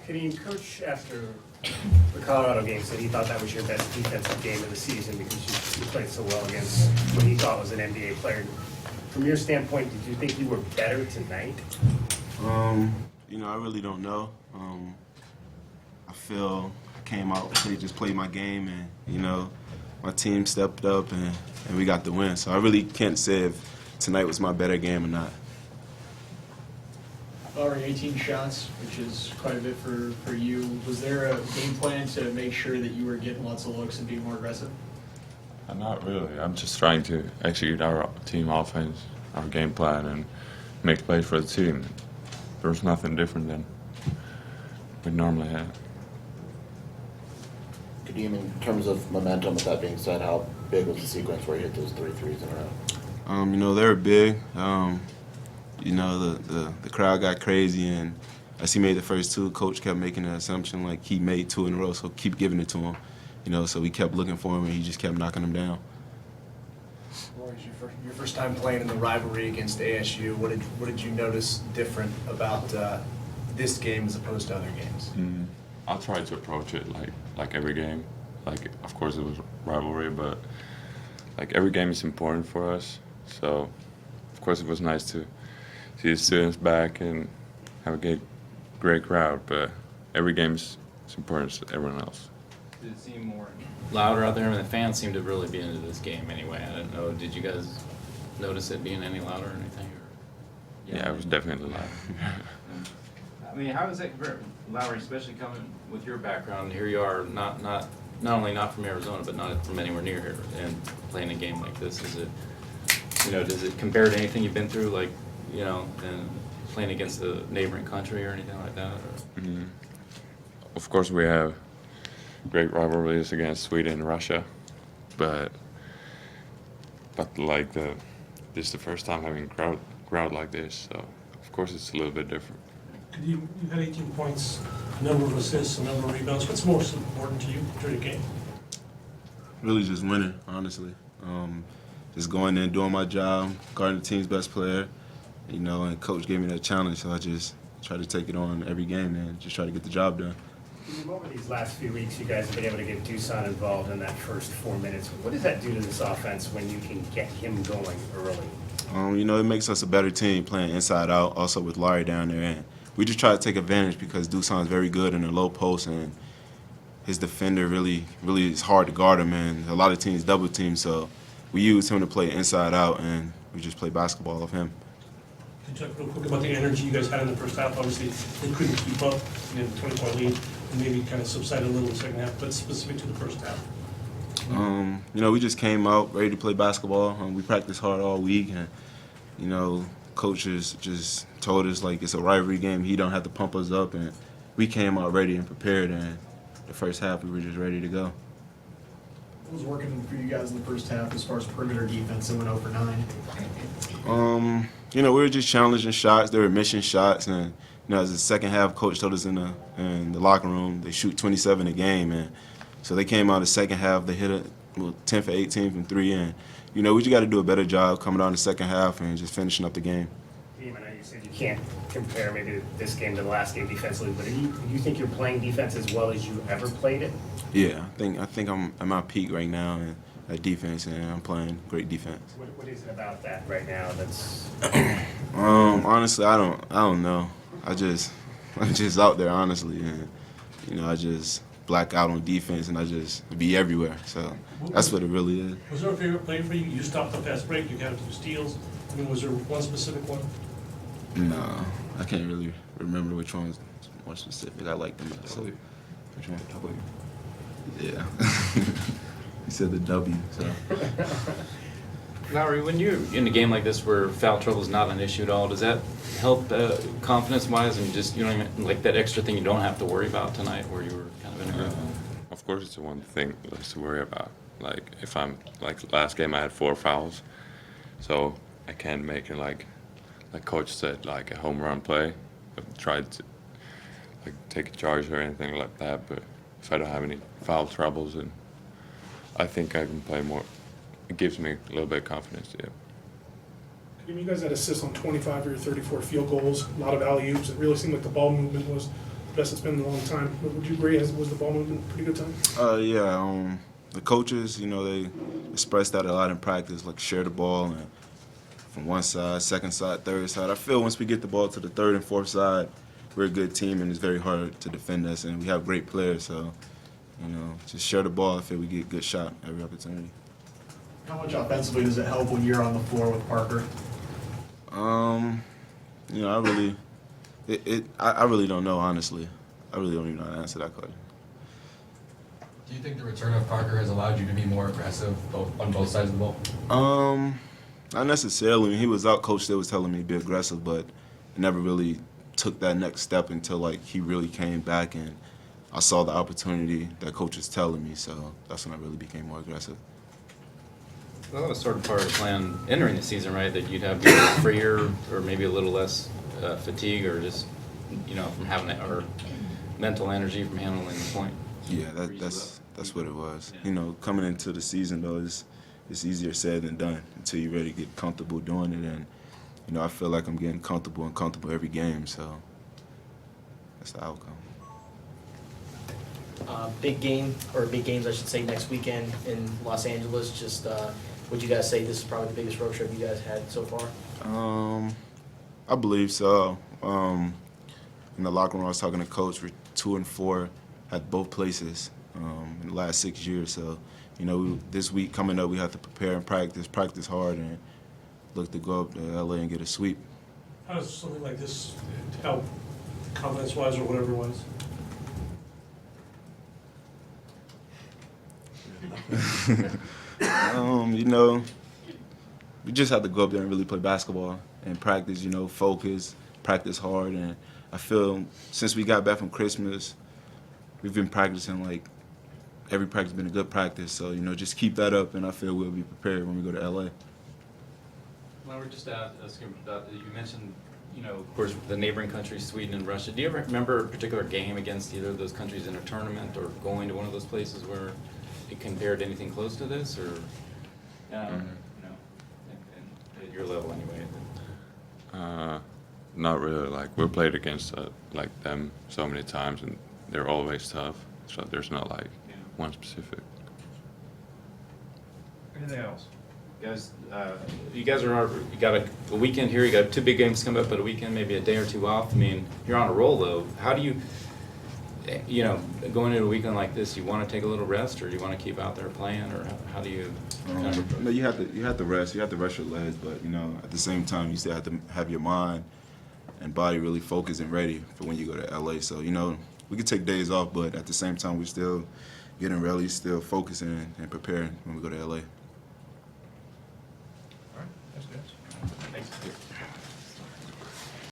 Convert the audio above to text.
Kadeem, coach after the Colorado game said he thought that was your best defensive game of the season because you played so well against what he thought was an NBA player. From your standpoint, did you think you were better tonight? I really don't know. I feel I came out, just played my game, and my team stepped up and we got the win. So I really can't say if tonight was my better game or not. Lowry, 18 shots, which is quite a bit for you. Was there a game plan to make sure that you were getting lots of looks and being more aggressive? Not really. I'm just trying to execute our team offense, our game plan, and make plays for the team. There's nothing different than we normally have. Kadeem, in terms of momentum, with that being said, how big was the sequence where you hit those 3 threes in a row? They were big. The crowd got crazy, and as he made the first two, coach kept making the assumption like he made 2 in a row, so keep giving it to him. So we kept looking for him, and he just kept knocking them down. Lawrence, your first time playing in the rivalry against ASU. What did you notice different about this game as opposed to other games? I tried to approach it like every game. Of course, it was rivalry, but every game is important for us. So, of course, it was nice to see the students back and have a great crowd. But every game is important to everyone else. Did it seem more louder out there? I mean, the fans seem to really be into this game anyway. I don't know. Did you guys notice it being any louder or anything? Yeah, it was definitely loud. I mean, how is that compared, Lowry, especially coming with your background? Here you are, not only not from Arizona, but not from anywhere near here, and playing a game like this. Is it, does it compare to anything you've been through, and playing against the neighboring country or anything like that? Or? Of course, we have great rivalries against Sweden and Russia, but this is the first time having a crowd like this, so of course it's a little bit different. You had 18 points, a number of assists, a number of rebounds. What's most important to you during the game? Really just winning, honestly. Just going in, doing my job, guarding the team's best player, and coach gave me that challenge, so I just try to take it on every game and just try to get the job done. Over these last few weeks, you guys have been able to get Dusan involved in that first 4 minutes. What does that do to this offense when you can get him going early? It makes us a better team playing inside out, also with Larry down there. And we just try to take advantage because Dusan's very good in the low post, and his defender really is hard to guard him, and a lot of teams double team, so we use him to play inside out, and we just play basketball of him. Can you talk real quick about the energy you guys had in the first half? Obviously, they couldn't keep up in the 20-point lead, and maybe kind of subsided a little in the second half, but specific to the first half. We just came out ready to play basketball. We practiced hard all week, and coaches just told us it's a rivalry game. He don't have to pump us up, and we came out ready and prepared. And the first half, we were just ready to go. What was working for you guys in the first half as far as perimeter defense? It went 0 for 9. We were just challenging shots. They were missing shots, and as the second half, coach told us in the locker room they shoot 27 a game, and so they came out the second half. They hit 10 for 18 from 3, and we just got to do a better job coming out in the second half and just finishing up the game. I know you said you can't compare maybe this game to the last game defensively, but do you think you're playing defense as well as you ever played it? Yeah, I think I'm at my peak right now at defense, and I'm playing great defense. What is it about that right now that's? Honestly, I don't know. I'm just out there, honestly, and I just black out on defense, and I just be everywhere. So that's what it really is. Was there a favorite play for you? You stopped the fast break. You got a few steals. Was there one specific one? No, I can't really remember which one was more specific. I like them. So, which one? W. Yeah. He said the W. So. Lowry, when you're in a game like this where foul trouble is not an issue at all, does that help confidence-wise, and just that extra thing you don't have to worry about tonight, where you were kind of in a group? Of course, it's the one thing less to worry about. If I'm last game, I had 4 fouls, so I can't make it like coach said, a home run play. I tried to take a charge or anything like that, but if I don't have any foul troubles, then I think I can play more. It gives me a little bit of confidence, yeah. You guys had assists on 25 of your 34 field goals, a lot of alley-oops. It really seemed like the ball movement was best it's been in a long time. Would you agree? Was the ball movement pretty good time? Yeah. The coaches, you know, they expressed that a lot in practice, like share the ball and from one side, second side, third side. I feel once we get the ball to the third and fourth side, we're a good team and it's very hard to defend us, and we have great players. So, you know, just share the ball. I feel we get a good shot every opportunity. How much offensively does it help when you're on the floor with Parker? You know, I really don't know, honestly. I really don't even know how to answer that question. Do you think the return of Parker has allowed you to be more aggressive on both sides of the ball? Not necessarily. When he was out, coach still was telling me to be aggressive, but I never really took that next step until like he really came back and I saw the opportunity that coach was telling me. So that's when I really became more aggressive. Well, that was sort of part of the plan entering the season, right? That you'd have maybe freer or maybe a little less fatigue, or just, you know, from having or mental energy from handling the point. Yeah, that's what it was. You know, coming into the season though, it's easier said than done until you're ready to get comfortable doing it. And you know, I feel like I'm getting comfortable every game. So that's the outcome. Big game, or big games I should say, next weekend in Los Angeles. Just would you guys say this is probably the biggest road trip you guys had so far? I believe so. In the locker room, I was talking to coach. We're 2-4 at both places in the last 6 years. So, you know, this week coming up, we have to prepare and practice hard, and look to go up to LA and get a sweep. How does something like this help, confidence-wise or whatever-wise? You know, we just have to go up there and really play basketball and practice, you know, focus, practice hard. And I feel since we got back from Christmas, we've been practicing like every practice has been a good practice. So, you know, just keep that up and I feel we'll be prepared when we go to LA. Well, we're just asking about, you mentioned, you know, of course, the neighboring countries, Sweden and Russia. Do you ever remember a particular game against either of those countries in a tournament, or going to one of those places where it compared to anything close to this, or no, at your level anyway? Not really. Like, we played against like them so many times, and they're always tough. So there's not like one specific. Anything else? You guys are, you got a weekend here, you got 2 big games coming up, but a weekend, maybe a day or 2 off. I mean, you're on a roll though. How do you know, going into a weekend like this, you want to take a little rest, or do you want to keep out there playing, or how do you kind of No, you have to rest. You have to rest your legs, but you know, at the same time, you still have to have your mind and body really focused and ready for when you go to LA. So, you know, we could take days off, but at the same time, we're still getting ready, still focusing and preparing when we go to LA. All right, thanks, guys. Thanks.